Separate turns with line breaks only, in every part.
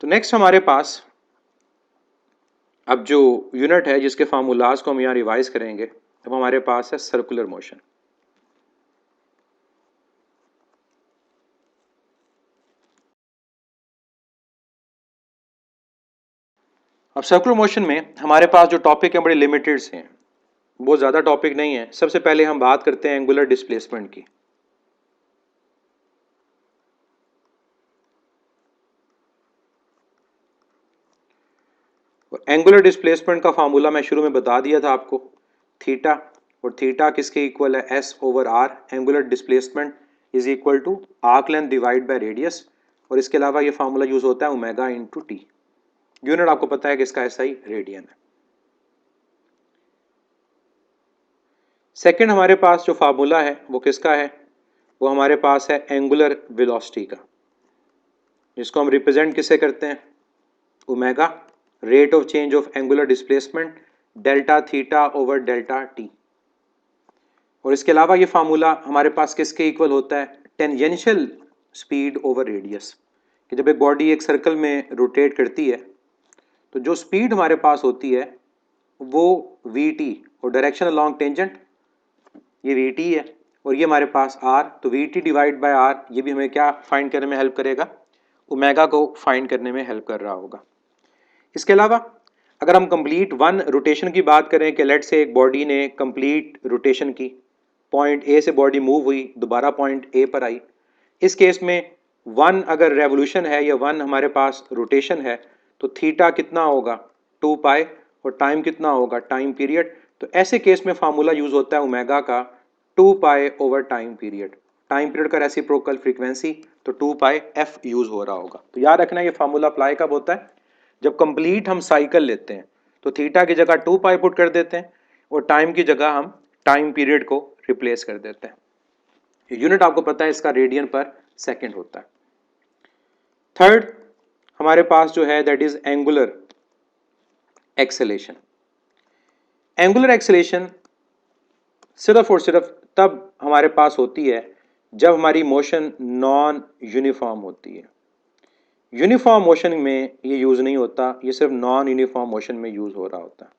तो नेक्स्ट हमारे पास अब जो यूनिट है जिसके फार्मूलाज को हम यहाँ रिवाइज करेंगे, अब हमारे पास है सर्कुलर मोशन। अब सर्कुलर मोशन में हमारे पास जो टॉपिक है बड़े लिमिटेड से हैं, बहुत ज़्यादा टॉपिक नहीं है। सबसे पहले हम बात करते हैं एंगुलर डिस्प्लेसमेंट की। और एंगुलर डिस्प्लेसमेंट का फार्मूला मैं शुरू में बता दिया था आपको, थीटा, और थीटा किसके इक्वल है, S over R. Angular displacement is equal to arc length divide by radius, और इसके अलावा ये फार्मूला यूज होता है ओमेगा इंटू टी। यूनिट आपको पता है कि इसका ऐसा ही रेडियन है। सेकंड हमारे पास जो फार्मूला है वो किसका है, वो हमारे पास है एंगुलर वेलोसिटी का, जिसको हम रिप्रेजेंट किससे करते हैं, omega rate of change of angular displacement delta theta over delta T. और इसके अलावा ये फार्मूला हमारे पास किसके इक्वल होता है, टेंजेंशियल स्पीड ओवर रेडियस, कि जब एक बॉडी एक सर्कल में रोटेट करती है तो जो स्पीड हमारे पास होती है वो वी टी, और डायरेक्शन अलॉन्ग टेंजेंट ये वी टी है, और ये हमारे पास आर, तो V T divide by R ये भी हमें क्या फाइंड करने में हेल्प करेगा, ओमेगा को फाइंड करने में हेल्प कर रहा होगा। इसके अलावा अगर हम कंप्लीट वन रोटेशन की बात करें कि लेट से एक बॉडी ने कंप्लीट रोटेशन की, पॉइंट ए से बॉडी मूव हुई, दोबारा पॉइंट ए पर आई, इस केस में वन अगर रेवोल्यूशन है या वन हमारे पास रोटेशन है तो थीटा कितना होगा, 2 पाई, और टाइम कितना होगा, टाइम पीरियड। तो ऐसे केस में फार्मूला यूज होता है ओमेगा का 2 pi over time period. Time period का रेसिप्रोकल फ्रीक्वेंसी, तो 2 पाई एफ यूज हो रहा होगा। तो याद रखना ये फार्मूला अप्लाई कब होता है, जब कंप्लीट हम साइकिल लेते हैं तो थीटा की जगह 2 पाई पुट कर देते हैं और टाइम की जगह हम टाइम पीरियड को रिप्लेस कर देते हैं। यूनिट आपको पता है इसका रेडियन पर सेकंड होता है। थर्ड हमारे पास जो है that is angular acceleration. Angular acceleration सिर्फ और सिर्फ तब हमारे पास होती है जब हमारी मोशन नॉन यूनिफॉर्म होती है। यूनिफॉर्म मोशन में ये यूज नहीं होता, ये सिर्फ नॉन यूनिफॉर्म मोशन में यूज हो रहा होता है।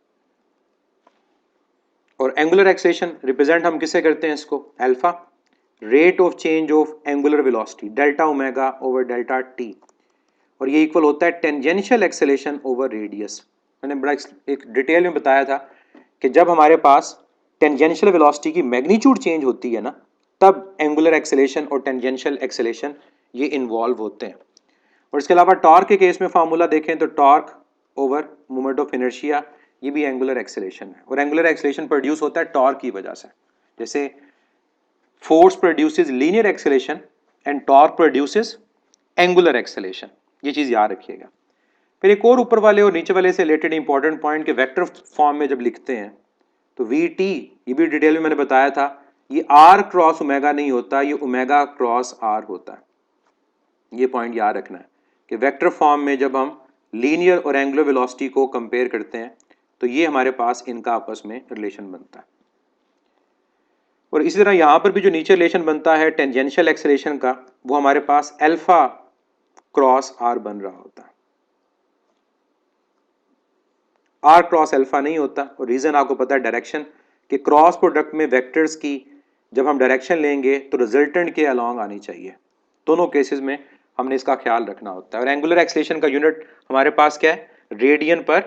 और एंगुलर एक्सेलेरेशन रिप्रेजेंट हम किससे करते हैं, इसको alpha rate of change of angular velocity delta omega over delta T, और ये इक्वल होता है टेंजेंशियल एक्सेलेरेशन ओवर रेडियस। मैंने बड़ा एक डिटेल में बताया था कि जब हमारे पास टेंजेंशियल वेलोसिटी की मैग्नीट्यूड चेंज होती है ना, तब एंगुलर एक्सेलेरेशन और टेंजेंशियल एक्सेलेरेशन ये इन्वॉल्व होते हैं। और इसके अलावा टॉर्क के केस में फार्मूला देखें तो torque over moment of inertia, ये भी एंगुलर एक्सेलेरेशन है। और एंगुलर एक्सेलेरेशन प्रोड्यूस होता है टॉर्क की वजह से, जैसे force produces linear acceleration and torque produces angular acceleration, ये चीज याद रखिएगा। फिर एक और ऊपर वाले और नीचे वाले से रिलेटेड इंपॉर्टेंट पॉइंट के वेक्टर फॉर्म में जब लिखते हैं तो वी टी, ये भी डिटेल में मैंने बताया था, ये आर क्रॉस ओमेगा नहीं होता, ये ओमेगा क्रॉस आर होता है। ये पॉइंट याद रखना है कि वेक्टर फॉर्म में जब हम लीनियर और एंगुलर वेलोसिटी को कंपेयर करते हैं तो ये हमारे पास इनका आपस में रिलेशन बनता है। और इसी तरह यहां पर भी जो नीचे रिलेशन बनता है टेंजेंशियल एक्सेलेरेशन का, वो हमारे पास अल्फा क्रॉस आर बन रहा होता है, आर क्रॉस अल्फा नहीं होता। और रीजन आपको पता है डायरेक्शन, कि क्रॉस प्रोडक्ट में वेक्टर्स की जब हम डायरेक्शन लेंगे तो रिजल्टेंट के अलॉन्ग आनी चाहिए। दोनों केसेस में हमने इसका ख्याल रखना होता है। और एंगुलर एक्सेलेरेशन का यूनिट हमारे पास क्या है, रेडियन पर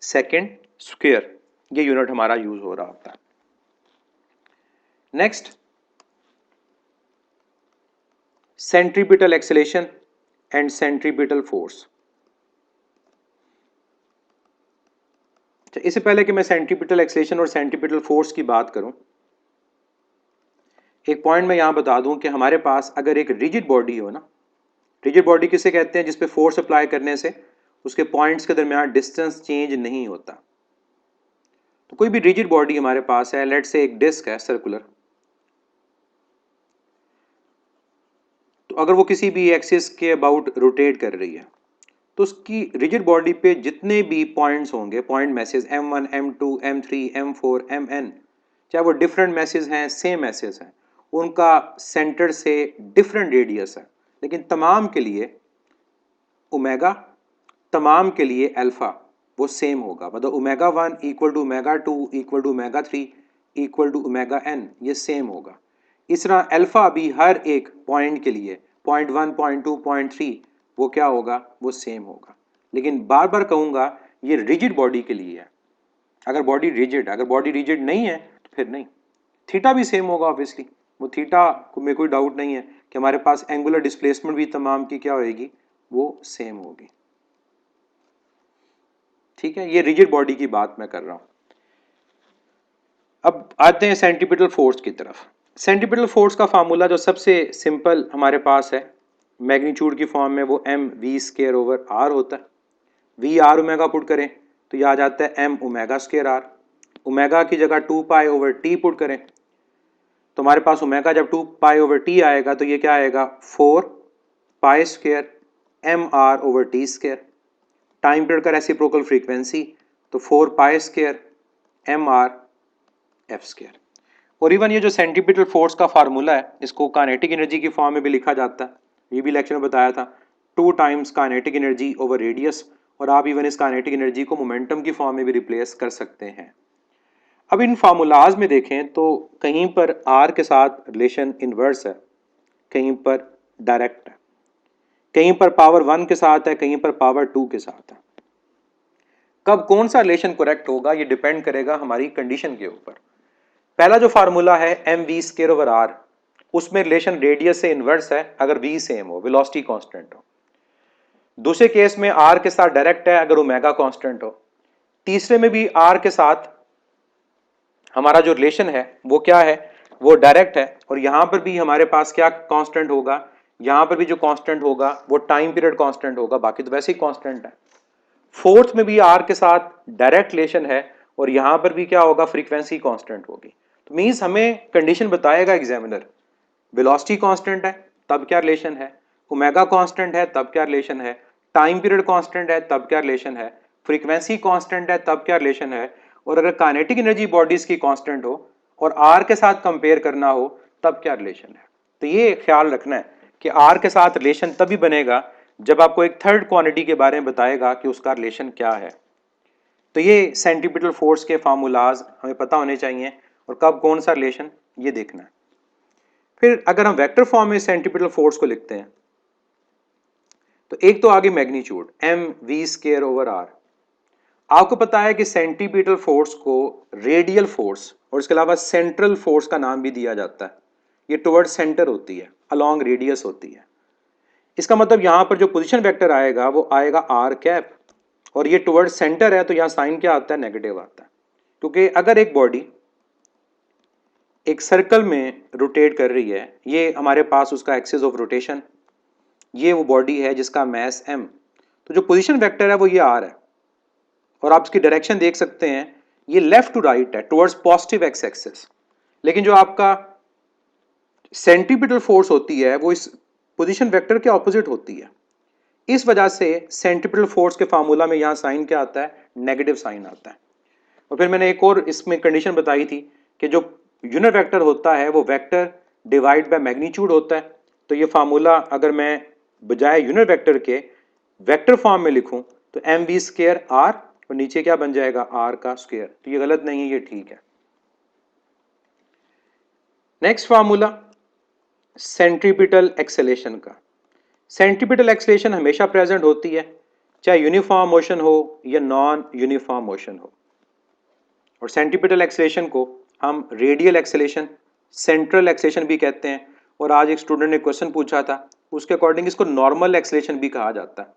सेकेंड स्क्वायर, ये यूनिट हमारा यूज हो रहा होता है। Next centripetal acceleration and centripetal force. इससे पहले कि मैं सेंट्रीपिटल एक्सेलेरेशन और सेंट्रीपिटल फोर्स की बात करूं, एक पॉइंट मैं यहां बता दूं कि हमारे पास अगर एक रिजिड बॉडी हो ना, रिजिड बॉडी किसे कहते हैं, जिसपे फोर्स अप्लाई करने से उसके पॉइंट्स के दरमियान डिस्टेंस चेंज नहीं होता। तो कोई भी रिजिड बॉडी हमारे पास है, लेट से एक डिस्क है सर्कुलर, तो अगर वो किसी भी एक्सिस के अबाउट रोटेट कर रही है तो उसकी रिजिड बॉडी पे जितने भी पॉइंट्स होंगे, point message m1 m2 m3 m4 mn, चाहे वो डिफरेंट मैसेज हैं सेम मैसेज हैं, उनका सेंटर से डिफरेंट रेडियस है, लेकिन तमाम के लिए ओमेगा तमाम के लिए अल्फा वो सेम होगा, मतलब omega 1 equal to omega 2 equal to omega 3 equal to omega n, ये सेम होगा। इस तरह अल्फा भी हर एक पॉइंट के लिए पॉइंट 1, पॉइंट 2, पॉइंट 3 वो क्या होगा, वो सेम होगा। लेकिन बार बार कहूँगा ये रिजिड बॉडी के लिए है। अगर बॉडी रिजिड नहीं है तो फिर नहीं। थीटा भी सेम होगा ऑब्वियसली, वो थीटा में कोई डाउट नहीं है कि हमारे पास एंगुलर डिस्प्लेसमेंट भी तमाम की क्या होगी, वो सेम होगी। ठीक है, ये रिजिड बॉडी की बात मैं कर रहा हूं। अब आते हैं सेंटीपिटल फोर्स की तरफ। सेंटीपिटल फोर्स का फार्मूला जो सबसे सिंपल हमारे पास है मैग्नीट्यूड की फॉर्म में, वो M V square over R होता है। वी आर ओमेगा पुट करें तो यह आ जाता है M omega square R. Omega की जगह 2 पाई ओवर टी पुट करें तो हमारे पास ओमेगा जब 2 पाई ओवर टी आएगा तो ये क्या आएगा, 4 pi square M R over T square. Time period का रेसिप्रोकल फ्रीक्वेंसी तो 4 pi square M R F square. और इवन ये जो सेंटीपिटल फोर्स का फार्मूला है इसको काइनेटिक एनर्जी की फॉर्म में भी लिखा जाता है, ये भी लेक्चर में बताया था, 2 times kinetic energy over radius. और आप इवन इस काइनेटिक एनर्जी को मोमेंटम की फॉर्म में भी रिप्लेस कर सकते हैं। अब इन फार्मूलाज में देखें तो कहीं पर आर के साथ रिलेशन इनवर्स है, कहीं पर डायरेक्ट है, कहीं पर पावर 1 के साथ है, कहीं पर पावर 2 के साथ है। कब कौन सा रिलेशन करेक्ट होगा ये डिपेंड करेगा हमारी कंडीशन के ऊपर। पहला जो फार्मूला है M V square over R, उसमें रिलेशन रेडियस से इनवर्स है अगर वी सेम हो, वेलोसिटी कांस्टेंट हो। दूसरे केस में आर के साथ डायरेक्ट है अगर ओमेगा कांस्टेंट हो। तीसरे में भी आर के साथ हमारा जो रिलेशन है वो क्या है, वो डायरेक्ट है। और यहां पर भी हमारे पास क्या कांस्टेंट होगा, यहां पर भी जो कांस्टेंट होगा वो टाइम पीरियड कांस्टेंट होगा, बाकी तो वैसे ही कांस्टेंट है। फोर्थ में भी आर के साथ डायरेक्ट रिलेशन है और यहां पर भी क्या होगा, फ्रीक्वेंसी कांस्टेंट होगी। तो मींस हमें कंडीशन बताएगा एग्जामिनर, वेलोसिटी कांस्टेंट है तब क्या रिलेशन है, ओमेगा कांस्टेंट है तब क्या रिलेशन है, टाइम पीरियड कांस्टेंट है तब क्या रिलेशन है, फ्रीक्वेंसी कांस्टेंट है तब क्या रिलेशन है, और अगर काइनेटिक एनर्जी बॉडीज की कांस्टेंट हो और आर के साथ कंपेयर करना हो तब क्या रिलेशन है। तो ये ख्याल रखना है कि आर के साथ रिलेशन तभी बनेगा जब आपको एक थर्ड क्वांटिटी के बारे में बताएगा कि उसका रिलेशन क्या है। तो ये सेंटीपिटल फोर्स के फार्मूलाज हमें पता होने चाहिए और कब कौन सा रिलेशन ये देखना है। फिर अगर हम वेक्टर फॉर्म में सेंटीपिटल फोर्स को लिखते हैं तो एक तो आगे magnitude M V square over R. आपको पता है कि सेंटीपिटल फोर्स को रेडियल फोर्स और इसके अलावा सेंट्रल फोर्स का नाम भी दिया जाता है। ये टुवर्ड सेंटर होती है, अलोंग रेडियस होती है। इसका मतलब यहां पर जो पोजीशन वेक्टर आएगा वो आएगा आर कैप, और ये टुवर्ड सेंटर है तो यहां साइन क्या आता है, नेगेटिव आता है। क्योंकि अगर एक बॉडी एक सर्कल में रोटेट कर रही है, ये हमारे पास उसका एक्सिस ऑफ रोटेशन, ये वो बॉडी है जिसका मास m, तो जो पोजीशन वेक्टर है वो ये r है। और आप इसकी डायरेक्शन देख सकते हैं, ये लेफ्ट टू राइट है, टुवर्ड्स पॉजिटिव एक्स एक्सिस। लेकिन जो आपका सेंटीपिटल फोर्स होती है वो इस पोजीशन वेक्टर के ऑपोजिट होती है। इस वजह से सेंटीपिटल फोर्स के फार्मूला में यहां साइन क्या आता है, नेगेटिव साइन आता है। और फिर मैंने एक और इसमें कंडीशन बताई थी कि जो यूनिट वेक्टर होता है वो वेक्टर डिवाइड बाय मैग्नीट्यूड होता है। तो ये फार्मूला अगर मैं बजाय यूनिट वेक्टर के वेक्टर फॉर्म में लिखूं तो एम वी स्केयर आर और नीचे क्या बन जाएगा, आर का स्क्वायर। तो ये गलत नहीं है, ये ठीक है। नेक्स्ट फार्मूला सेंट्रीपिटल एक्सेलेरेशन का। सेंट्रीपिटल एक्सेलेरेशन हमेशा प्रेजेंट होती है, चाहे यूनिफॉर्म मोशन हो या नॉन यूनिफॉर्म मोशन हो। और सेंट्रीपिटल एक्सेलेरेशन को हम रेडियल एक्सेलेरेशन, सेंट्रल एक्सेलेरेशन भी कहते हैं। और आज एक स्टूडेंट ने क्वेश्चन पूछा था, उसके अकॉर्डिंग इसको नॉर्मल एक्सेलेरेशन भी कहा जाता है।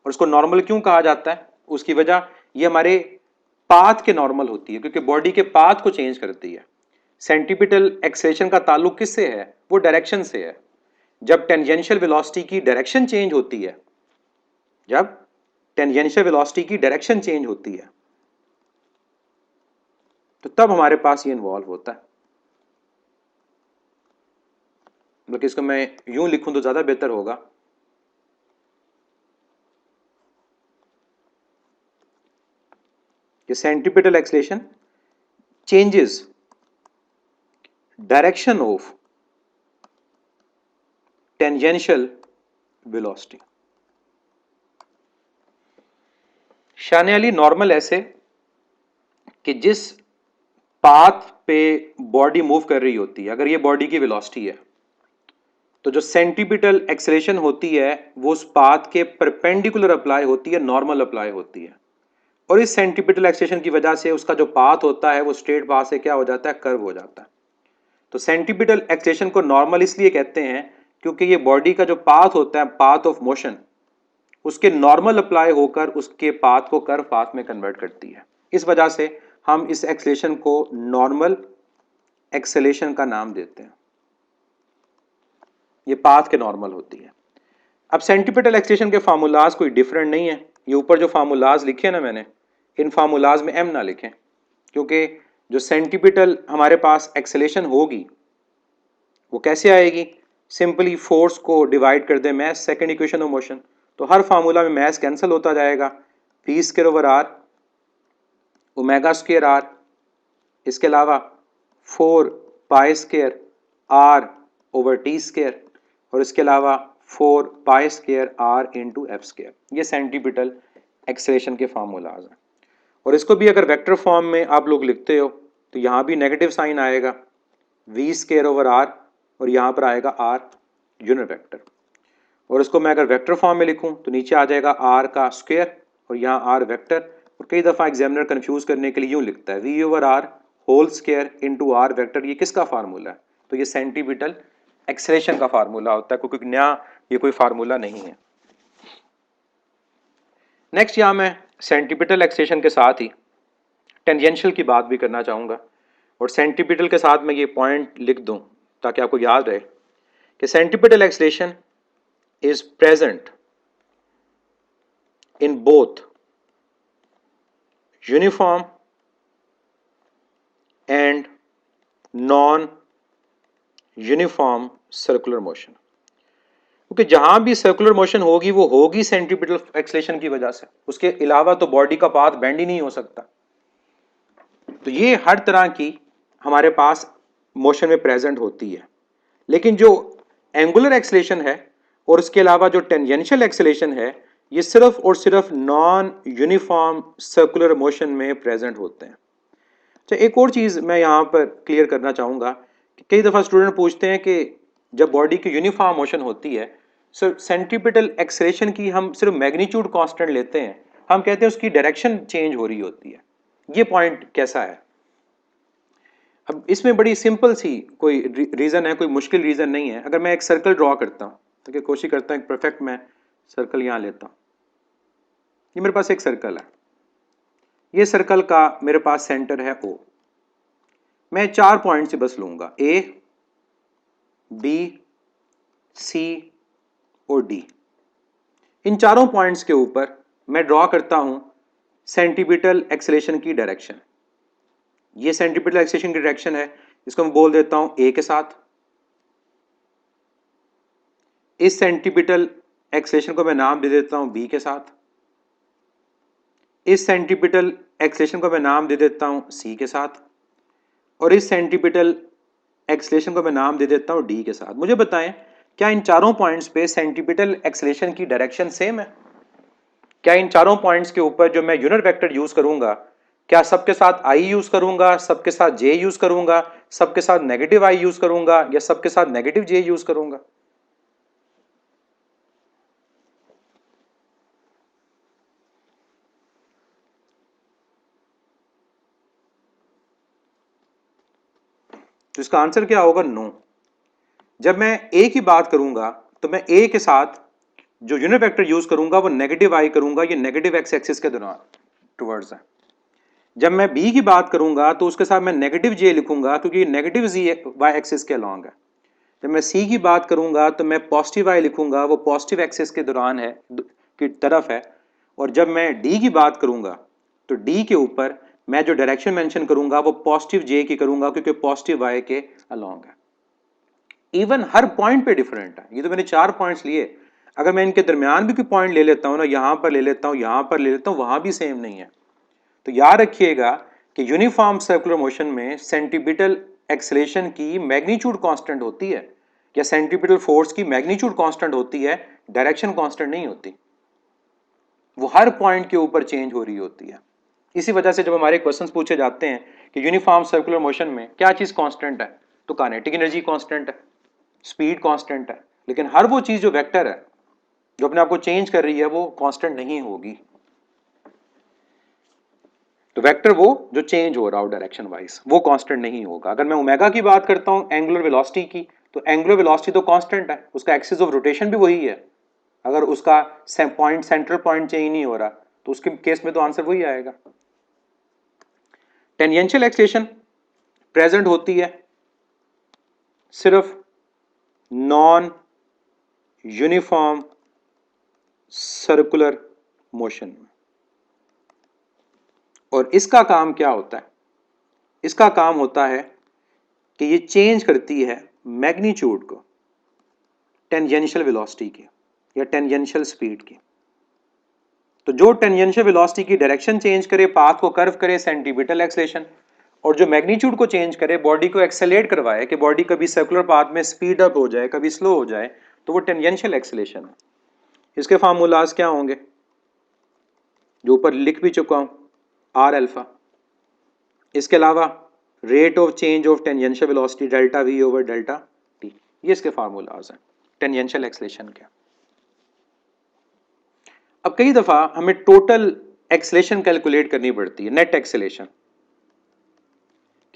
और इसको नॉर्मल क्यों कहा जाता है, उसकी वजह ये हमारे पाथ के नॉर्मल होती है, क्योंकि बॉडी के पाथ को चेंज करती है। सेंट्रीपिटल एक्सेलेरेशन का ताल्लुक किससे है, वो डायरेक्शन से है। जब टेंजेंशियल वेलोसिटी की डायरेक्शन चेंज होती है, जब टेंजेंशियल वेलोसिटी की डायरेक्शन चेंज होती है तो तब हमारे पास ये इन्वॉल्व होता है। बल्कि इसको मैं यूं लिखूं तो ज्यादा बेहतर होगा कि centripetal acceleration changes direction of tangential velocity. शाने नॉर्मल ऐसे कि जिस पाथ पे बॉडी मूव कर रही होती है, अगर ये बॉडी की वेलोसिटी है तो जो सेंटीपिटल एक्सेलेरेशन होती है वो उस पाथ के परपेंडिकुलर अप्लाई होती है, नॉर्मल अप्लाई होती है। और इस सेंटीपिटल एक्सेलेरेशन की वजह से उसका जो पाथ होता है वो स्ट्रेट पाथ से क्या हो जाता है, कर्व हो जाता है। तो सेंटीपिटल एक्सेलेरेशन को नॉर्मल इसलिए कहते हैं क्योंकि ये बॉडी का जो पाथ होता है, पाथ ऑफ मोशन, उसके नॉर्मल अप्लाई होकर उसके पाथ को कर्व पाथ में कन्वर्ट करती है। इस वजह से हम इस एक्सेलेरेशन को नॉर्मल एक्सेलेरेशन का नाम देते हैं। ये पाथ के नॉर्मल होती है। अब सेंटीपिटल एक्सेलेरेशन के फार्मूलाज कोई डिफरेंट नहीं है। ये ऊपर जो फार्मूलाज लिखे ना मैंने, इन फार्मूलाज में एम ना लिखें, क्योंकि जो सेंटीपिटल हमारे पास एक्सेलेरेशन होगी वो कैसे आएगी, सिंपली फोर्स को डिवाइड कर दे mass, second equation of motion, तो हर फार्मूला में मैस कैंसिल होता जाएगा, v square over r, omega square r, इसके अलावा 4 pi square r over t square, और इसके अलावा 4 pi square r into f square. ये सेंटीपिटल एक्सेलेरेशन के फार्मूलाज हैं। और इसको भी अगर वेक्टर फॉर्म में आप लोग लिखते हो तो यहाँ भी नेगेटिव साइन आएगा, v स्क्वायर ओवर आर, और यहाँ पर आएगा r यूनिट वेक्टर। और इसको मैं अगर वेक्टर फॉर्म में लिखूं तो नीचे आ जाएगा r का स्क्वायर और यहाँ r वेक्टर। और कई दफ़ा एग्जामिनर कंफ्यूज करने के लिए यूं लिखता है v over R whole square into R vector. ये किसका फार्मूला है, तो ये सेंटीपिटल एक्सेलेरेशन का फार्मूला होता है, क्योंकि नया ये कोई फार्मूला नहीं है। नेक्स्ट यहाँ मैं सेंटीपिटल एक्सेलेरेशन के साथ ही टेंजेंशियल की बात भी करना चाहूँगा, और सेंटीपिटल के साथ मैं ये पॉइंट लिख दूँ ताकि आपको याद रहे कि centripetal acceleration is present in both uniform and non-uniform circular motion। क्योंकि जहां भी सर्कुलर मोशन होगी वो होगी सेंटीपिटल एक्सेलेरेशन की वजह से, उसके अलावा तो बॉडी का पाथ बेंड ही नहीं हो सकता। तो ये हर तरह की हमारे पास मोशन में प्रेजेंट होती है, लेकिन जो एंगुलर एक्सेलेरेशन है और उसके अलावा जो टेंजेंशियल एक्सेलेरेशन है ये सिर्फ और सिर्फ नॉन यूनिफॉर्म सर्कुलर मोशन में प्रेजेंट होते हैं। अच्छा, एक और चीज़ मैं यहाँ पर क्लियर करना चाहूँगा कि कई दफ़ा स्टूडेंट पूछते हैं कि जब बॉडी की यूनिफॉर्म मोशन होती है, सर सेंटीपिटल एक्सेलेरेशन की हम सिर्फ मैग्नीट्यूड कांस्टेंट लेते हैं, हम कहते हैं उसकी डायरेक्शन चेंज हो रही होती है। ये पॉइंट कैसा है? अब इसमें बड़ी सिंपल सी कोई रीज़न है, कोई मुश्किल रीज़न नहीं है। अगर मैं एक सर्कल ड्रॉ करता हूँ, तो कोशिश करता हूँ एक परफेक्ट मैं सर्कल यहाँ लेता हूँ। ये मेरे पास एक सर्कल है, ये सर्कल का मेरे पास सेंटर है O। मैं 4 पॉइंट से बस लूंगा, A, B, C और D। इन चारों पॉइंट्स के ऊपर मैं ड्रॉ करता हूं सेंटीपिटल एक्सेलेरेशन की डायरेक्शन। ये सेंटीपिटल एक्सेलेरेशन की डायरेक्शन है, इसको मैं बोल देता हूं A के साथ। इस सेंटीपिटल एक्सेलेरेशन को मैं नाम दे देता हूं B के साथ। इस सेंटीपिटल एक्सेलेरेशन को मैं नाम दे देता हूं C के साथ, और इस सेंटीपिटल एक्सेलेरेशन को मैं नाम दे देता हूं D के साथ। मुझे बताएं, क्या इन चारों पॉइंट्स पे सेंटीपिटल एक्सेलेरेशन की डायरेक्शन सेम है? क्या इन चारों पॉइंट्स के ऊपर जो मैं यूनिट वेक्टर यूज करूंगा, क्या सबके साथ I यूज करूंगा, सबके साथ J यूज करूंगा, सबके साथ नेगेटिव I यूज करूंगा, या सबके साथ नेगेटिव J यूज करूंगा? तो इसका आंसर क्या होगा? नो। जब मैं A की बात करूंगा तो मैं A के साथ जो यूनिट वेक्टर यूज करूंगा वो नेगेटिव I करूंगा, ये नेगेटिव एक्स एक्सिस के दौरान टुवर्ड्स है। जब मैं B की बात करूंगा तो उसके साथ मैं नेगेटिव J लिखूंगा क्योंकि नेगेटिव Y एक्सिस के अलॉन्ग है। जब मैं C की बात करूंगा तो मैं पॉजिटिव I लिखूंगा, वो पॉजिटिव एक्सिस के दौरान है, की तरफ है। और जब मैं D की बात करूंगा तो D के ऊपर मैं जो डायरेक्शन मेंशन करूंगा वो पॉजिटिव J की करूंगा क्योंकि पॉजिटिव Y के अलॉन्ग है। इवन हर पॉइंट पे डिफरेंट है। ये तो मैंने 4 पॉइंट्स लिए, अगर मैं इनके दरमियान भी कोई पॉइंट ले लेता हूं ना, यहां पर ले लेता हूं, यहां पर ले लेता हूं, वहां भी सेम नहीं है। तो याद रखिएगा कि यूनिफॉर्म सर्कुलर मोशन में सेंटीपिटल एक्सेलेरेशन की मैग्नीट्यूड कांस्टेंट होती है, या सेंटीपिटल फोर्स की मैग्नीट्यूड कांस्टेंट होती है, डायरेक्शन कांस्टेंट नहीं होती। वो हर पॉइंट के ऊपर चेंज हो रही होती है। इसी वजह से जब हमारे क्वेश्चंस पूछे जाते हैं कि यूनिफॉर्म सर्कुलर मोशन में क्या चीज कांस्टेंट है, तो काइनेटिक एनर्जी कांस्टेंट है, स्पीड कांस्टेंट है, लेकिन हर वो चीज जो वेक्टर है जो अपने आप को चेंज कर रही है वो कांस्टेंट नहीं होगी। तो वेक्टर वो जो चेंज हो रहा हो डायरेक्शन वाइज वो कांस्टेंट नहीं होगा। अगर मैं ओमेगा की बात करता हूं एंगुलर वेलोसिटी की, तो एंगुलर वेलोसिटी तो कांस्टेंट है, उसका एक्सिस ऑफ रोटेशन भी वही है। अगर उसका पॉइंट सेंट्रल पॉइंट चेंज नहीं हो रहा तो उसके केस में तो आंसर वही आएगा। टेंजेंशियल एक्सेलेरेशन प्रेजेंट होती है सिर्फ नॉन यूनिफॉर्म सर्कुलर मोशन में। और इसका काम क्या होता है? इसका काम होता है कि ये चेंज करती है मैग्नीट्यूड को टेंजेंशियल वेलोसिटी की या टेंजेंशियल स्पीड की। तो जो टेंजेंशियल वेलोसिटी की डायरेक्शन चेंज करे, पाथ को कर्व करे, सेंटीमीटर एक्सेलेरेशन, और जो मैग्नीट्यूड को चेंज करे, बॉडी को एक्सेलेरेट करवाए कि बॉडी कभी सर्कुलर पाथ में स्पीड अप हो जाए, कभी स्लो हो जाए, तो वो टेंजेंशियल एक्सेलेरेशन है। इसके फार्मूलाज क्या होंगे जो ऊपर लिख भी चुका हूं, आर अल्फा, इसके अलावा rate of change of tangential velocity delta we over delta T, ये इसके फार्मूलाज हैं टेंजेंशियल एक्सेलेरेशन के। अब कई दफा हमें टोटल एक्सेलेरेशन कैलकुलेट करनी पड़ती है, नेट एक्सेलेरेशन,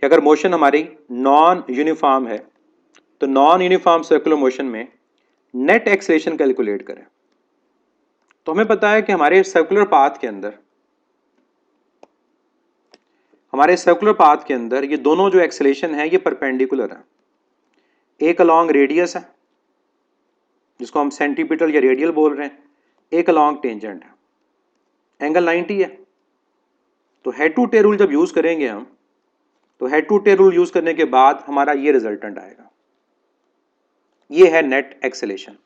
कि अगर मोशन हमारी नॉन यूनिफॉर्म है तो नॉन यूनिफॉर्म सर्कुलर मोशन में नेट एक्सेलेरेशन कैलकुलेट करें। तो हमें पता है कि हमारे सर्कुलर पाथ के अंदर ये दोनों जो एक्सेलेरेशन है ये परपेंडिकुलर है। एक अलॉन्ग रेडियस है जिसको हम सेंटीपिटल या रेडियल बोल रहे हैं, एक अलॉन्ग टेंजेंट है, एंगल 90 है। तो हेड टू टेल रूल जब यूज करेंगे हम, तो head to tail rule use करने के बाद हमारा ये रिजल्टेंट आएगा, ये है नेट एक्सेलेरेशन।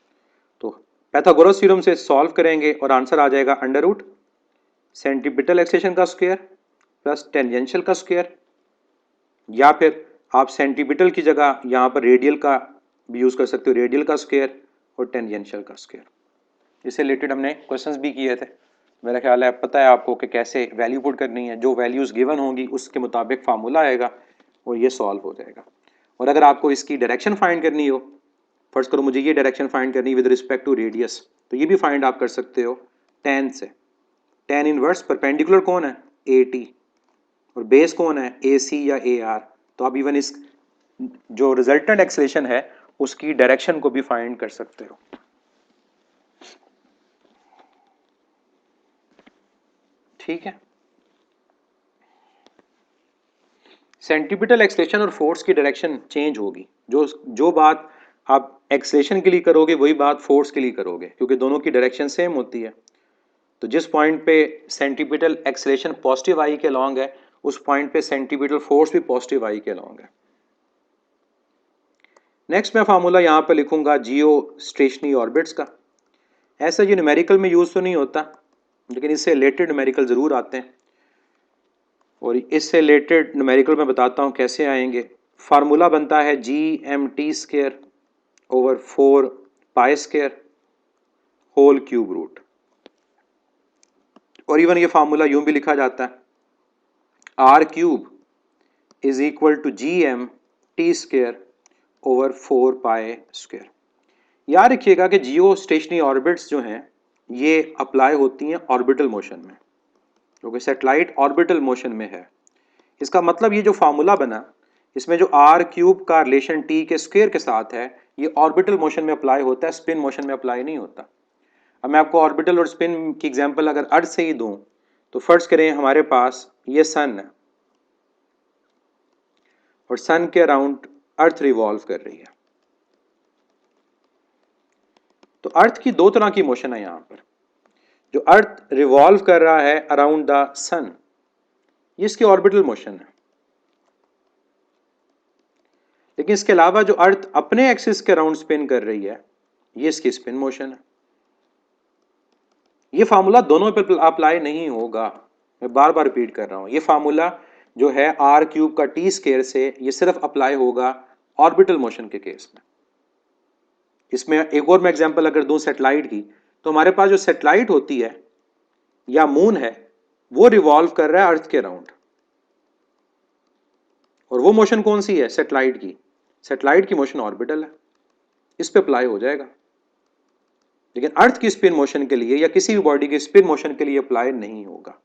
तो पाइथागोरस थ्योरम से सॉल्व करेंगे और आंसर आ जाएगा अंडर रूट सेंटीपिटल एक्सेलेरेशन का स्क्वायर प्लस टेंजेंशियल का स्क्वायर, या फिर आप सेंटीपिटल की जगह यहाँ पर रेडियल का भी यूज कर सकते हो, रेडियल का स्क्वायर और टेंजेंशियल का स्क्वायर। इससे रिलेटेड हमने क्वेश्चंस भी किए थे, मेरा ख्याल है पता है आपको कि कैसे वैल्यू पुट करनी है। जो वैल्यूज गिवन होंगी उसके मुताबिक फार्मूला आएगा और ये सॉल्व हो जाएगा। और अगर आपको इसकी डायरेक्शन फाइंड करनी हो, फर्स्ट करो मुझे ये डायरेक्शन फाइंड करनी विद रिस्पेक्ट टू रेडियस, तो ये भी फाइंड आप कर सकते हो tan से। tan इनवर्स परपेंडिकुलर कौन है? AT, और बेस कौन है? AC या AR। तो आप इवन इस जो रिजल्टेंट एक्सेलेरेशन है उसकी डायरेक्शन को भी फाइंड कर सकते हो। ठीक है, सेंटीपिटल एक्सेलेरेशन और फोर्स की डायरेक्शन चेंज होगी। जो बात आप एक्सेलेरेशन के लिए करोगे वही बात फोर्स के लिए करोगे, क्योंकि दोनों की डायरेक्शन सेम होती है। तो जिस पॉइंट पे सेंटीपिटल एक्सेलेरेशन पॉजिटिव आई के अलॉन्ग है, उस पॉइंट पे सेंटीपिटल फोर्स भी पॉजिटिव आई के अलॉन्ग है। नेक्स्ट मैं फार्मूला यहाँ पे लिखूंगा जियो स्टेशनरी ऑर्बिट्स का। ऐसा ये न्यूमेरिकल में यूज तो नहीं होता, लेकिन इससे रिलेटेड न्यूमेरिकल जरूर आते हैं, और इससे रिलेटेड न्यूमेरिकल मैं बताता हूँ कैसे आएंगे। फार्मूला बनता है GMT² over 4π² whole cube root, और इवन ये फार्मूला यूं भी लिखा जाता है R³ is equal to GMT² over 4π²। याद रखिएगा कि जियो स्टेशनरी ऑर्बिट्स जो हैं ये अप्लाई होती हैं ऑर्बिटल मोशन में, क्योंकि सैटेलाइट ऑर्बिटल मोशन में है। इसका मतलब ये जो फार्मूला बना इसमें जो R³ का रिलेशन T के स्क्वायर के साथ है, ये ऑर्बिटल मोशन में अप्लाई होता है, स्पिन मोशन में अप्लाई नहीं होता। अब मैं आपको ऑर्बिटल और स्पिन की एग्जांपल अगर अर्थ से ही दूं, तो फर्ज करें हमारे पास ये सन है और सन के अराउंड अर्थ रिवॉल्व कर रही है। तो अर्थ की दो तरह की मोशन है यहाँ पर। जो अर्थ रिवॉल्व कर रहा है अराउंड द सन, ये इसकी ऑर्बिटल मोशन है। लेकिन इसके अलावा जो अर्थ अपने एक्सिस के अराउंड स्पिन कर रही है, ये इसकी स्पिन मोशन है। ये फार्मूला दोनों पर अप्लाई नहीं होगा, मैं बार बार रिपीट कर रहा हूं। ये फार्मूला जो है R³ का T² से ये सिर्फ अप्लाई होगा ऑर्बिटल मोशन के केस में। इसमें एक और मैं एग्जांपल अगर दूं सेटेलाइट की, तो हमारे पास जो सेटेलाइट होती है या मून है वो रिवॉल्व कर रहा है अर्थ के अराउंड, और वो मोशन कौन सी है? सैटेलाइट की। सैटेलाइट की मोशन ऑर्बिटल है, इस पे अप्लाई हो जाएगा, लेकिन अर्थ की स्पिन मोशन के लिए या किसी भी बॉडी की स्पिन मोशन के लिए अप्लाई नहीं होगा।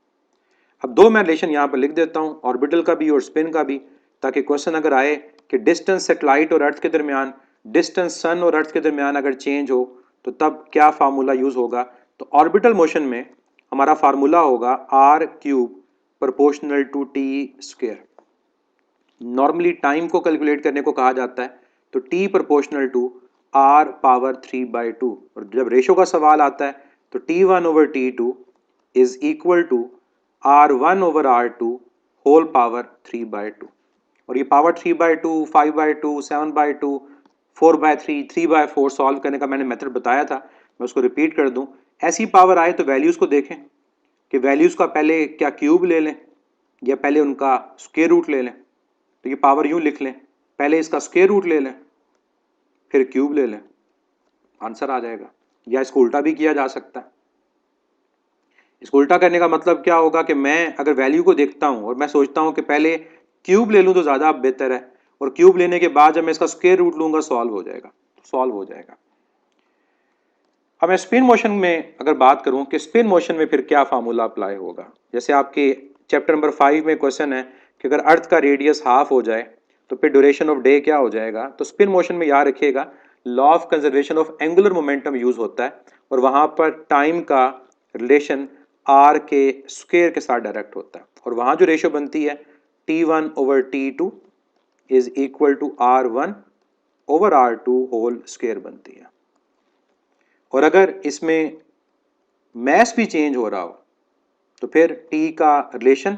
अब दो मैं रिलेशन यहां पर लिख देता हूं, ऑर्बिटल का भी और स्पिन का भी, ताकि क्वेश्चन अगर आए कि डिस्टेंस सैटेलाइट और अर्थ के दरमियान, डिस्टेंस सन और अर्थ के दरमियान अगर चेंज हो तो तब क्या फार्मूला यूज होगा। तो ऑर्बिटल मोशन में हमारा फार्मूला होगा R cube proportional to T square. Normally time को कैलकुलेट करने को कहा जाता है तो T proportional to R power 3/2, और जब रेशो का सवाल आता है तो T1/T2 is equal to R1/R2 whole power 3/2। और ये पावर 3/2, 5/2, 7/2, 4/3, 3/4 सॉल्व करने का मैंने मेथड बताया था, मैं उसको रिपीट कर दूं। ऐसी पावर आए तो वैल्यूज को देखें कि वैल्यूज का पहले क्या क्यूब ले लें या पहले उनका स्क्वायर रूट ले लें। तो ये पावर यूं लिख लें, पहले इसका स्क्वायर रूट ले लें फिर क्यूब ले लें, आंसर आ जाएगा। या इसको उल्टा भी किया जा सकता है। इसको उल्टा करने का मतलब क्या होगा कि मैं अगर वैल्यू को देखता हूं और मैं सोचता हूं कि पहले क्यूब ले लूं तो ज्यादा बेहतर है, और क्यूब लेने के बाद जब मैं इसका स्क्वायर रूट लूंगा सॉल्व हो जाएगा, सॉल्व हो जाएगा। अब मैं स्पिन मोशन में अगर बात करूं कि स्पिन मोशन में फिर क्या फार्मूला अप्लाई होगा, जैसे आपके चैप्टर नंबर 5 में क्वेश्चन है कि अगर अर्थ का रेडियस हाफ हो जाए तो फिर ड्यूरेशन ऑफ डे क्या हो जाएगा। तो स्पिन मोशन में याद रखिएगा law of conservation of angular momentum use होता है, और वहां पर टाइम का रिलेशन आर के स्क्वायर के साथ डायरेक्ट होता है, और वहां जो रेशियो बनती है T1/T2 is equal to R1/R2 whole square बनती है। और अगर इसमें मैस भी चेंज हो रहा हो तो फिर T का रिलेशन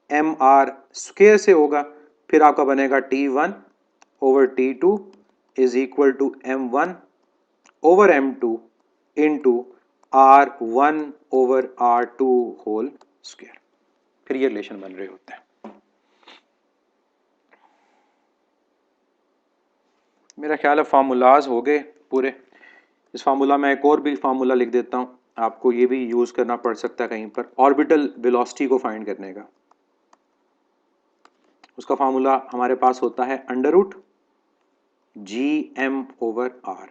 mr स्क्वायर से होगा, फिर आपका बनेगा T1/T2 is equal to M1/M2 into R1/R2 whole square. फिर ये रिलेशन बन रहे होते हैं। मेरा ख्याल है फार्मूलाज हो गए पूरे। इस फार्मूला में एक और भी फार्मूला लिख देता हूं, आपको ये भी यूज करना पड़ सकता है कहीं पर, ऑर्बिटल वेलोसिटी को फाइंड करने का। उसका फार्मूला हमारे पास होता है √Gm/r।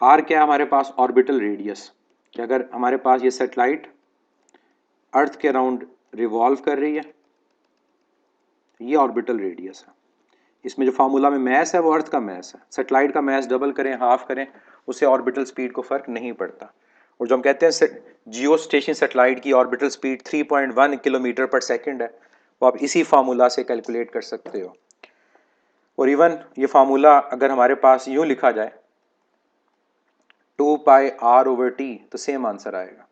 आर क्या है हमारे पास? ऑर्बिटल रेडियस, कि अगर हमारे पास ये सैटेलाइट अर्थ के अराउंड रिवॉल्व कर रही है, ये ऑर्बिटल रेडियस है। इसमें जो फार्मूला में मैस है वो अर्थ का मैस है। सैटेलाइट का मैस डबल करें, हाफ करें, उससे ऑर्बिटल स्पीड को फर्क नहीं पड़ता। और जो हम कहते हैं जियो स्टेशन सैटेलाइट की ऑर्बिटल स्पीड 3.1 किलोमीटर पर सेकंड है, वो आप इसी फार्मूला से कैलकुलेट कर सकते हो। और इवन ये फार्मूला अगर हमारे पास यूं लिखा जाए 2πr/t तो सेम आंसर आएगा।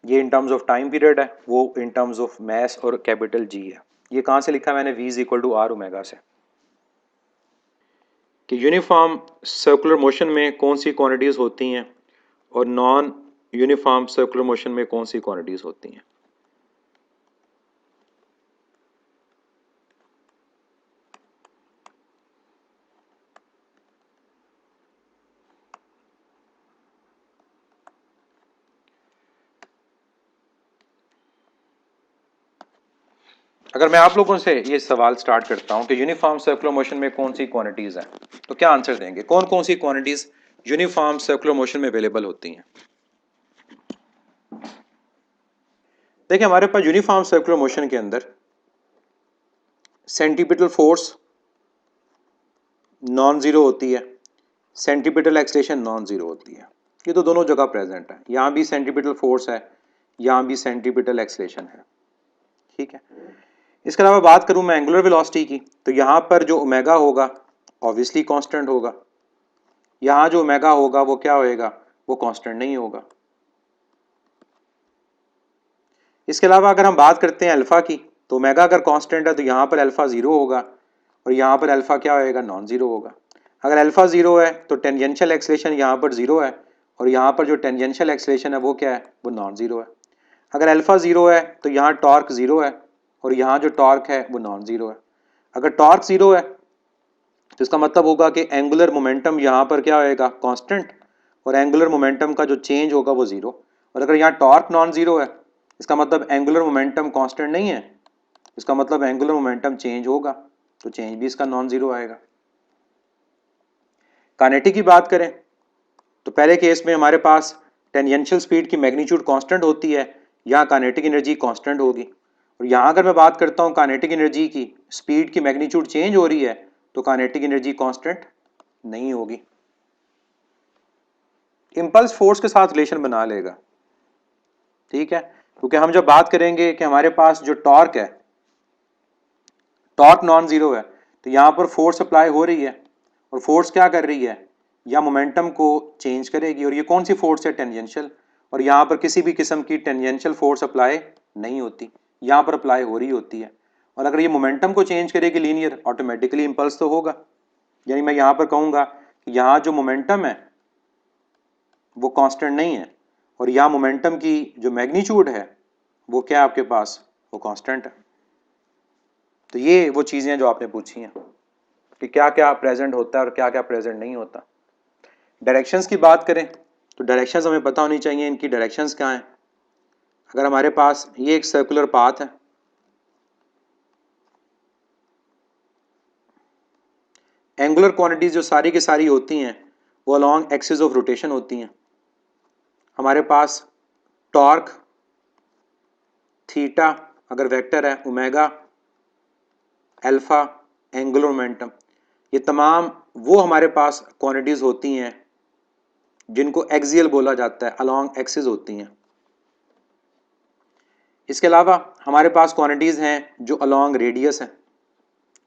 ये in terms of time period है, वो इन टर्म्स ऑफ मैस और कैपिटल जी है। ये कहां से लिखा मैंने? v is equal to r omega से। कि यूनिफॉर्म सर्कुलर मोशन में कौन सी क्वांटिटीज होती हैं और नॉन यूनिफॉर्म सर्कुलर मोशन में कौन सी क्वांटिटीज होती हैं। अगर मैं आप लोगों से ये सवाल स्टार्ट करता हूं कि यूनिफॉर्म सर्कुलर मोशन में कौन सी क्वांटिटीज हैं, तो क्या आंसर देंगे? कौन कौन सी क्वांटिटीज यूनिफॉर्म सर्कुलर मोशन में अवेलेबल होती हैं? देखिए हमारे पास यूनिफॉर्म सर्कुलर मोशन के अंदर सेंटीपिटल फोर्स नॉन जीरो होती है, सेंटीपिटल एक्सलेशन नॉन जीरो होती है। ये तो दोनों जगह प्रेजेंट है, यहां भी सेंटीपिटल फोर्स है, यहां भी सेंटीपिटल एक्सलेशन है। ठीक है, इसके अलावा बात करूं मैं एंगुलर वेलोसिटी की, तो यहां पर जो ओमेगा होगा ऑब्वियसली कांस्टेंट होगा, यहां जो ओमेगा होगा वो क्या होएगा? वो कांस्टेंट नहीं होगा। इसके अलावा अगर हम बात करते हैं अल्फा की, तो ओमेगा अगर कांस्टेंट है तो यहां पर अल्फा जीरो होगा और यहां पर अल्फा क्या होएगा? नॉन जीरो होगा। अगर अल्फा जीरो है तो टेंजेंशियल एक्सलेशन यहां पर जीरो है, और यहां पर जो टेंजेंशियल एक्सलेशन है वो क्या है? वो नॉन जीरो है। अगर अल्फा जीरो है तो यहाँ टॉर्क जीरो है, और यहाँ जो टॉर्क है वो नॉन जीरो है। अगर टॉर्क जीरो है तो इसका मतलब होगा कि एंगुलर मोमेंटम यहाँ पर क्या होएगा? कांस्टेंट, और एंगुलर मोमेंटम का जो चेंज होगा वो जीरो। और अगर यहाँ टॉर्क नॉन जीरो है, इसका मतलब एंगुलर मोमेंटम कांस्टेंट नहीं है, इसका मतलब एंगुलर मोमेंटम चेंज होगा, तो चेंज भी इसका नॉन जीरो आएगा। काइनेटिक की बात करें तो पहले केस में हमारे पास टेंजेंशियल स्पीड की मैग्नीट्यूड कांस्टेंट होती है, यहाँ काइनेटिक एनर्जी कांस्टेंट होगी। और यहाँ अगर मैं बात करता हूँ काइनेटिक एनर्जी की, स्पीड की मैग्नीट्यूड चेंज हो रही है, तो काइनेटिक एनर्जी कांस्टेंट नहीं होगी। इंपल्स फोर्स के साथ रिलेशन बना लेगा, ठीक है, क्योंकि हम जब बात करेंगे कि हमारे पास जो टॉर्क है, टॉर्क नॉन जीरो है, तो यहाँ पर फोर्स अप्लाई हो रही है, और फोर्स क्या कर रही है, या मोमेंटम को चेंज करेगी। और ये कौन सी फोर्स है, टेंजेंशियल, और यहाँ पर किसी भी किस्म की टेंजेंशियल फोर्स अप्लाई नहीं होती, यहाँ पर अप्लाई हो रही होती है। और अगर ये मोमेंटम को चेंज करेगी लीनियर, ऑटोमेटिकली इंपल्स तो होगा। यानी मैं यहाँ पर कहूँगा कि यहाँ जो मोमेंटम है वो कांस्टेंट नहीं है, और यहाँ मोमेंटम की जो मैग्नीट्यूड है वो क्या है आपके पास, वो कांस्टेंट है। तो ये वो चीज़ें हैं जो आपने पूछी हैं कि क्या क्या प्रेजेंट होता है और क्या क्या प्रेजेंट नहीं होता। डायरेक्शंस की बात करें तो डायरेक्शंस हमें पता होनी चाहिए, इनकी डायरेक्शंस क्या हैं। अगर हमारे पास ये एक सर्कुलर पाथ है, एंगुलर क्वांटिटीज जो सारी की सारी होती हैं वो अलोंग एक्सिस ऑफ रोटेशन होती हैं। हमारे पास टॉर्क थीटा अगर वेक्टर है, ओमेगा, अल्फा, एंगुलर मोमेंटम, ये तमाम वो हमारे पास क्वांटिटीज होती हैं जिनको एक्सियल बोला जाता है, अलोंग एक्सिस होती हैं। इसके अलावा हमारे पास क्वांटिटीज हैं जो अलोंग रेडियस हैं।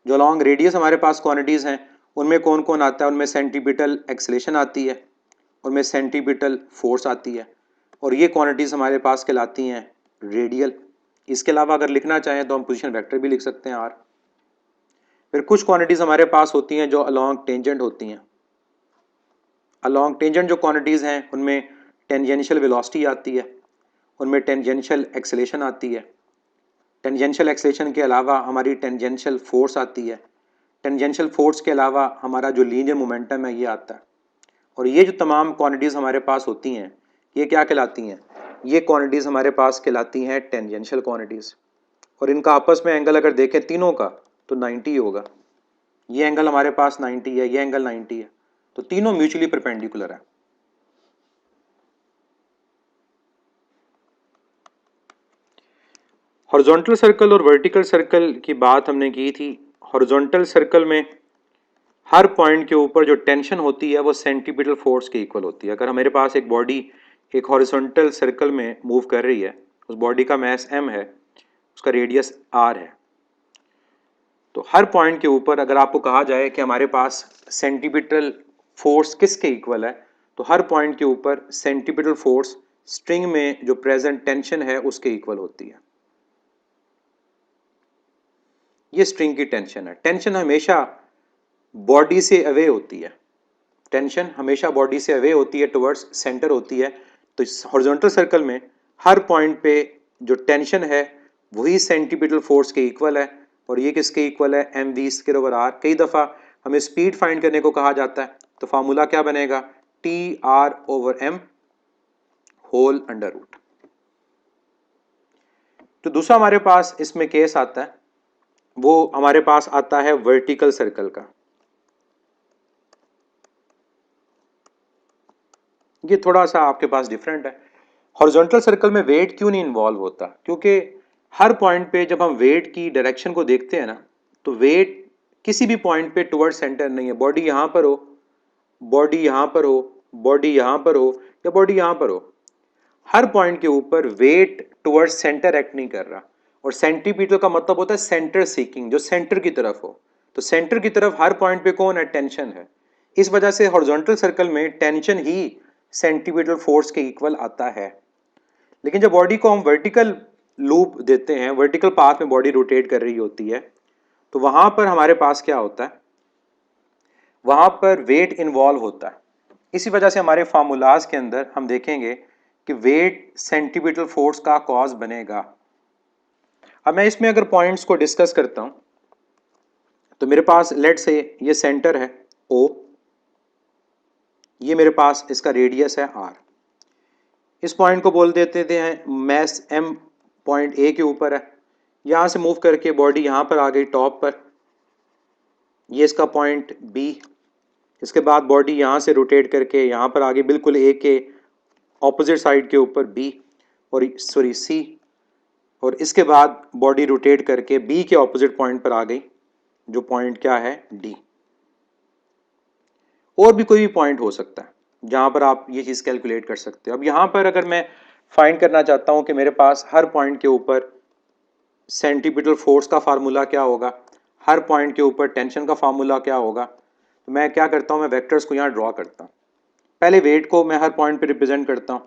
जो अलोंग रेडियस हमारे पास क्वांटिटीज हैं उनमें कौन कौन आता है, उनमें सेंटीपिटल एक्सेलेरेशन आती है, उनमें सेंटीपिटल फोर्स आती है, और ये क्वांटिटीज हमारे पास कहलाती हैं रेडियल। इसके अलावा अगर लिखना चाहें तो हम पोजीशन वेक्टर भी लिख सकते हैं आर। फिर कुछ क्वांटिटीज हमारे पास होती हैं जो अलोंग टेंजेंट होती हैं। अलोंग टेंजेंट जो क्वांटिटीज हैं उनमें टेंजेंशियल वेलोसिटी आती है, उनमें टेंजेंशियल एक्सेलेरेशन आती है। टेंजेंशियल एक्सेलेरेशन के अलावा हमारी टेंजेंशियल फोर्स आती है। टेंजेंशियल फोर्स के अलावा हमारा जो लीनियर मोमेंटम है ये आता है। और ये जो तमाम क्वांटिटीज़ हमारे पास होती हैं ये क्या कहलाती हैं, ये क्वांटिटीज़ हमारे पास कहलाती हैं टेंजेंशियल क्वांटिटीज़। और इनका आपस में एंगल अगर देखें तीनों का तो 90 होगा। ये एंगल हमारे पास 90 है, ये एंगल 90 है, तो तीनों म्यूचुअली परपेंडिकुलर है। हॉरिजॉन्टल सर्कल और वर्टिकल सर्कल की बात हमने की थी। हॉरिजॉन्टल सर्कल में हर पॉइंट के ऊपर जो टेंशन होती है वो सेंटीपिटल फोर्स के इक्वल होती है। अगर हमारे पास एक बॉडी एक हॉरिजॉन्टल सर्कल में मूव कर रही है, उस बॉडी का मास m है, उसका रेडियस r है, तो हर पॉइंट के ऊपर अगर आपको कहा जाए कि हमारे पास सेंटीपिटल फोर्स किसके इक्वल है, तो हर पॉइंट के ऊपर सेंटीपिटल फोर्स स्ट्रिंग में जो प्रेजेंट टेंशन है उसके इक्वल होती है। ये स्ट्रिंग की टेंशन है। टेंशन हमेशा बॉडी से अवे होती है, टेंशन हमेशा बॉडी से अवे होती है, टुवर्ड्स सेंटर होती है। तो इस हॉरिजॉन्टल सर्कल में हर पॉइंट पे जो टेंशन है वही सेंटीपिटल फोर्स के इक्वल है, और ये किसके इक्वल है, M we square over R. कई दफ़ा हमें स्पीड फाइंड करने को कहा जाता है, तो फार्मूला क्या बनेगा, T R over M whole under root. तो दूसरा हमारे पास इसमें केस आता है, वो हमारे पास आता है वर्टिकल सर्कल का। ये थोड़ा सा आपके पास डिफरेंट है। हॉरिजॉन्टल सर्कल में वेट क्यों नहीं इन्वॉल्व होता, क्योंकि हर पॉइंट पे जब हम वेट की डायरेक्शन को देखते हैं ना, तो वेट किसी भी पॉइंट पे टुवर्ड सेंटर नहीं है। बॉडी यहाँ पर हो, बॉडी यहाँ पर हो, बॉडी यहाँ पर हो, या बॉडी यहाँ पर हो, हर पॉइंट के ऊपर वेट टुवर्ड सेंटर एक्ट नहीं कर रहा। और सेंटीपिटल का मतलब होता है सेंटर सीकिंग, जो सेंटर की तरफ हो। तो सेंटर की तरफ हर पॉइंट पे कौन है, टेंशन है। इस वजह से हॉरिजॉन्टल सर्कल में टेंशन ही सेंटीपिटल फोर्स के इक्वल आता है। लेकिन जब बॉडी को हम वर्टिकल लूप देते हैं, वर्टिकल पाथ में बॉडी रोटेट कर रही होती है, तो वहां पर हमारे पास क्या होता है, वहां पर वेट इन्वॉल्व होता है। इसी वजह से हमारे फार्मूलाज के अंदर हम देखेंगे कि वेट सेंटीपिटल फोर्स का कॉज बनेगा। अब मैं इसमें अगर पॉइंट्स को डिस्कस करता हूं, तो मेरे पास लेट से ये सेंटर है O, ये मेरे पास इसका रेडियस है R। इस पॉइंट को बोल देते हैं मैस m पॉइंट A के ऊपर है। यहाँ से मूव करके बॉडी यहाँ पर आ गई टॉप पर, ये इसका पॉइंट B। इसके बाद बॉडी यहाँ से रोटेट करके यहाँ पर आ गई बिल्कुल A के ऑपोजिट साइड के ऊपर B और सॉरी C, और इसके बाद बॉडी रोटेट करके B के ऑपोजिट पॉइंट पर आ गई जो पॉइंट क्या है D। और भी कोई भी पॉइंट हो सकता है जहां पर आप ये चीज कैलकुलेट कर सकते हो। अब यहां पर अगर मैं फाइंड करना चाहता हूं कि मेरे पास हर पॉइंट के ऊपर सेंटीपिटल फोर्स का फार्मूला क्या होगा, हर पॉइंट के ऊपर टेंशन का फार्मूला क्या होगा, तो मैं क्या करता हूं, मैं वेक्टर्स को यहाँ ड्रॉ करता हूं। पहले वेट को मैं हर पॉइंट पे रिप्रेजेंट करता हूं।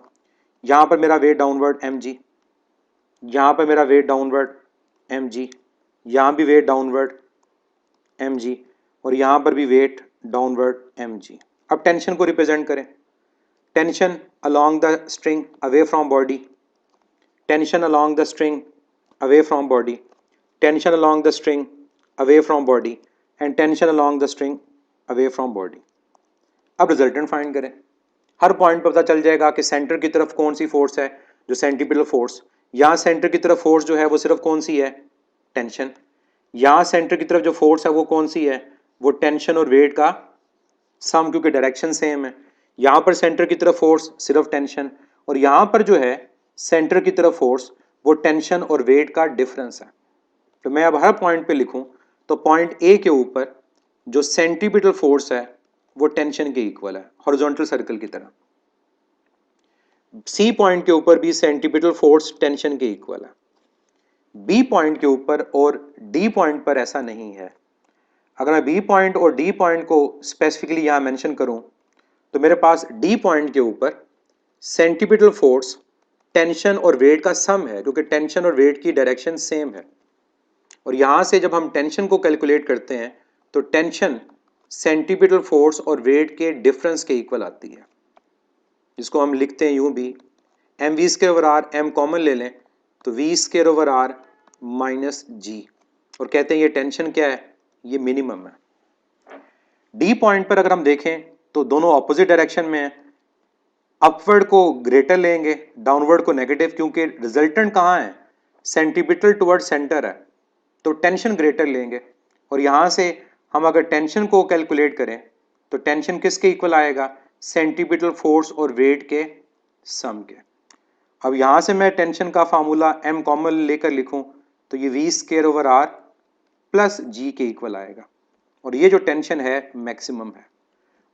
यहाँ पर मेरा वेट डाउनवर्ड mg, यहाँ पर मेरा वेट डाउनवर्ड mg, यहाँ भी वेट डाउनवर्ड mg और यहाँ पर भी वेट डाउनवर्ड mg। अब टेंशन को रिप्रेजेंट करें, tension along the string away from body, tension along the string away from body, tension along the string away from body and tension along the string away from body. अब resultant find करें। हर point पर पता चल जाएगा कि centre की तरफ कौन सी फोर्स है, जो सेंटीपिटल फोर्स। यहाँ सेंटर की तरफ फोर्स जो है वो सिर्फ कौन सी है, टेंशन। यहाँ सेंटर की तरफ जो फोर्स है वो कौन सी है, वो टेंशन और वेट का सम, क्योंकि डायरेक्शन सेम है। यहाँ पर सेंटर की तरफ फोर्स सिर्फ टेंशन, और यहाँ पर जो है सेंटर की तरफ फोर्स वो टेंशन और वेट का डिफरेंस है। तो मैं अब हर पॉइंट पे लिखूं तो पॉइंट ए के ऊपर जो सेंटीपिटल फोर्स है वो टेंशन के इक्वल है, हॉरिजॉन्टल सर्कल की तरह। सी पॉइंट के ऊपर भी सेंटीपिटल फोर्स टेंशन के इक्वल है। बी पॉइंट के ऊपर और डी पॉइंट पर ऐसा नहीं है। अगर मैं बी पॉइंट और डी पॉइंट को स्पेसिफिकली यहां मेंशन करूं तो मेरे पास डी पॉइंट के ऊपर सेंटीपिटल फोर्स टेंशन और वेट का सम है, क्योंकि टेंशन और वेट की डायरेक्शन सेम है। और यहां से जब हम टेंशन को कैलकुलेट करते हैं तो टेंशन सेंटीपिटल फोर्स और वेट के डिफरेंस के इक्वल आती है, जिसको हम लिखते हैं यूं भी, m we square over r, m common ले लें तो v square over r minus g, और कहते हैं ये टेंशन क्या है, ये मिनिमम है। डी पॉइंट पर अगर हम देखें तो दोनों ऑपोजिट डायरेक्शन में है। अपवर्ड को ग्रेटर लेंगे, डाउनवर्ड को नेगेटिव, क्योंकि रिजल्टेंट कहाँ है, सेंटीपिटल टुवर्ड सेंटर है, तो टेंशन ग्रेटर लेंगे। और यहां से हम अगर टेंशन को कैलकुलेट करें तो टेंशन किसके इक्वल आएगा, सेंटीपिटल फोर्स और वेट के सम के। अब यहां से मैं टेंशन का फार्मूला एम कॉमन लेकर लिखूं तो ये v square over r plus g के इक्वल आएगा, और ये जो टेंशन है मैक्सिमम है।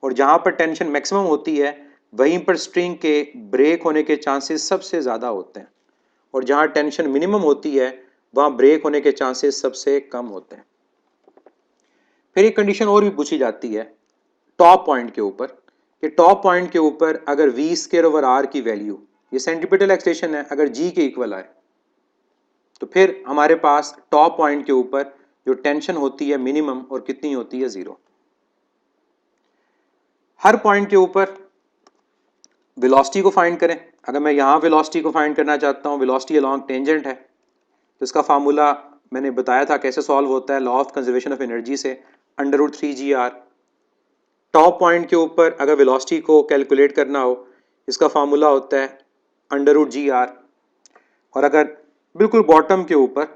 और जहां पर टेंशन मैक्सिमम होती है वहीं पर स्ट्रिंग के ब्रेक होने के चांसेस सबसे ज़्यादा होते हैं, और जहां टेंशन मिनिमम होती है वहां ब्रेक होने के चांसेस सबसे कम होते हैं। फिर एक कंडीशन और भी पूछी जाती है टॉप पॉइंट के ऊपर, कि टॉप पॉइंट के ऊपर अगर वी स्क्वायर ओवर आर की वैल्यू, ये सेंटीपिटल एक्सटेंशन है, अगर जी के इक्वल आए तो फिर हमारे पास टॉप पॉइंट के ऊपर जो टेंशन होती है मिनिमम और कितनी होती है, 0। हर पॉइंट के ऊपर वेलोसिटी को फाइंड करें। अगर मैं यहाँ वेलोसिटी को फाइंड करना चाहता हूँ, वेलोसिटी अलोंग टेंजेंट है, तो इसका फार्मूला मैंने बताया था कैसे सॉल्व होता है, law of conservation of energy से, √3gr। टॉप पॉइंट के ऊपर अगर वेलोसिटी को कैलकुलेट करना हो, इसका फार्मूला होता है √gr। और अगर बिल्कुल बॉटम के ऊपर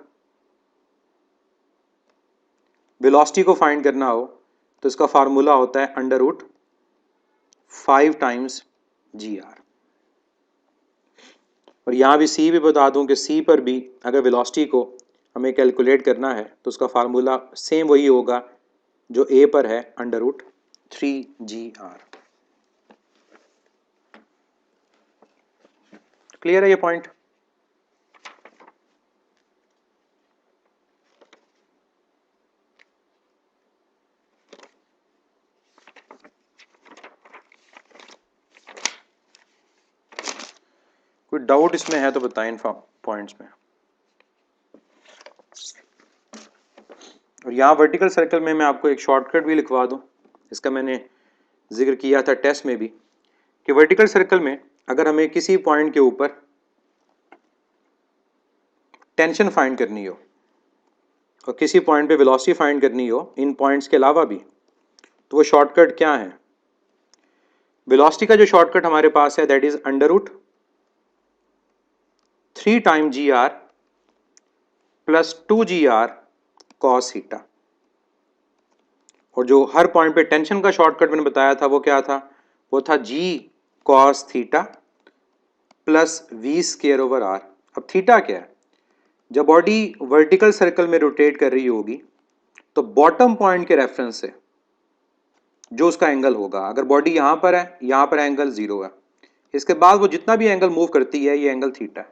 वेलोसिटी को फाइंड करना हो तो इसका फार्मूला होता है √5 टाइम्स gr। और यहाँ भी सी भी बता दूं कि सी पर भी अगर वेलोसिटी को हमें कैलकुलेट करना है तो उसका फार्मूला सेम वही होगा जो ए पर है, √3gr। क्लियर है ये पॉइंट? कोई डाउट इसमें है तो बताएं इन पॉइंट्स में। और यहाँ वर्टिकल सर्कल में मैं आपको एक शॉर्टकट भी लिखवा दूं, इसका मैंने जिक्र किया था टेस्ट में भी, कि वर्टिकल सर्कल में अगर हमें किसी पॉइंट के ऊपर टेंशन फाइंड करनी हो और किसी पॉइंट पे वेलोसिटी फाइंड करनी हो, इन पॉइंट्स के अलावा भी, तो वो शॉर्टकट क्या है? वेलोसिटी का जो शॉर्टकट हमारे पास है that is √ 3 time g r plus 2 g r cos theta. और जो हर पॉइंट पे टेंशन का शॉर्टकट मैंने बताया था वो क्या था, वो था g cos theta plus v square over r. अब थीटा क्या है, जब बॉडी वर्टिकल सर्कल में रोटेट कर रही होगी तो बॉटम पॉइंट के रेफरेंस से जो उसका एंगल होगा, अगर बॉडी यहां पर है, यहां पर एंगल 0 है, इसके बाद वो जितना भी एंगल मूव करती है ये एंगल थीटा है।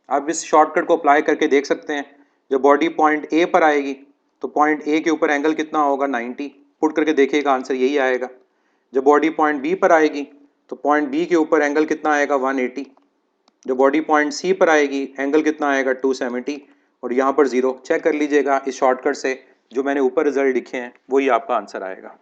आप इस शॉर्टकट को अप्लाई करके देख सकते हैं, जब बॉडी पॉइंट ए पर आएगी तो पॉइंट ए के ऊपर एंगल कितना होगा 90, पुट करके देखिएगा आंसर यही आएगा। जब बॉडी पॉइंट बी पर आएगी तो पॉइंट बी के ऊपर एंगल कितना आएगा 180। जब बॉडी पॉइंट सी पर आएगी एंगल कितना आएगा 270 और यहाँ पर 0। चेक कर लीजिएगा इस शॉर्टकट से, जो मैंने ऊपर रिजल्ट लिखे हैं वही आपका आंसर आएगा।